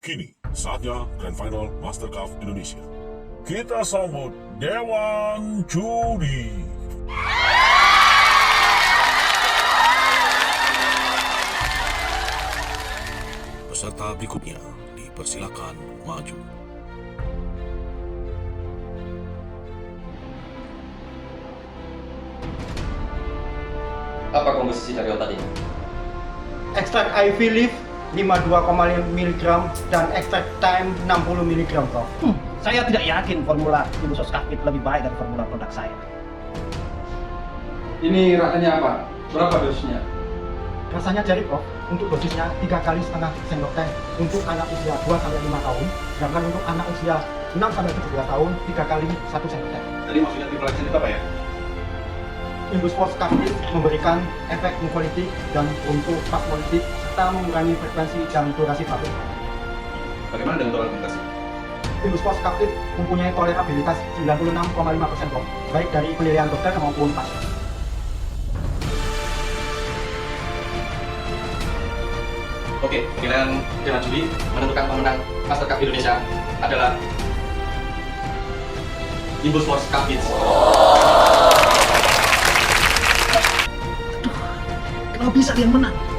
Kini, saatnya Grand Final Mastercraft Indonesia. Kita sambut Dewan Juri. Peserta berikutnya dipersilakan maju. Apa komposisi dari obat ini? Ekstrak IV leaf 52,5 mg dan ekstrak thyme 60 mg, Prof. Saya tidak yakin formula Ibu Soskapit lebih baik dari formula produk saya. Ini rasanya apa? Berapa dosisnya? Rasanya jari, Prof. Untuk dosisnya 3,5 kali sendok teh untuk anak usia 2-5 tahun, sedangkan untuk anak usia 6-17 tahun 3 kali 1 sendok teh. Tadi maksudnya triplexin itu apa ya? Imbus Soskapit memberikan efek mukolitik dan untuk spasmolitik serta mengurangi frekuensi dan durasi batuk. Bagaimana dengan toleransi? Imbus Soskapit mempunyai tolerabilitas 96,5%, Prof. Baik dari penilaian dokter maupun pasien. Oke, pilihan Dewan Juri menentukan pemenang Mastercraft Indonesia adalah Imbus Soskapit. Kenapa bisa dia menang?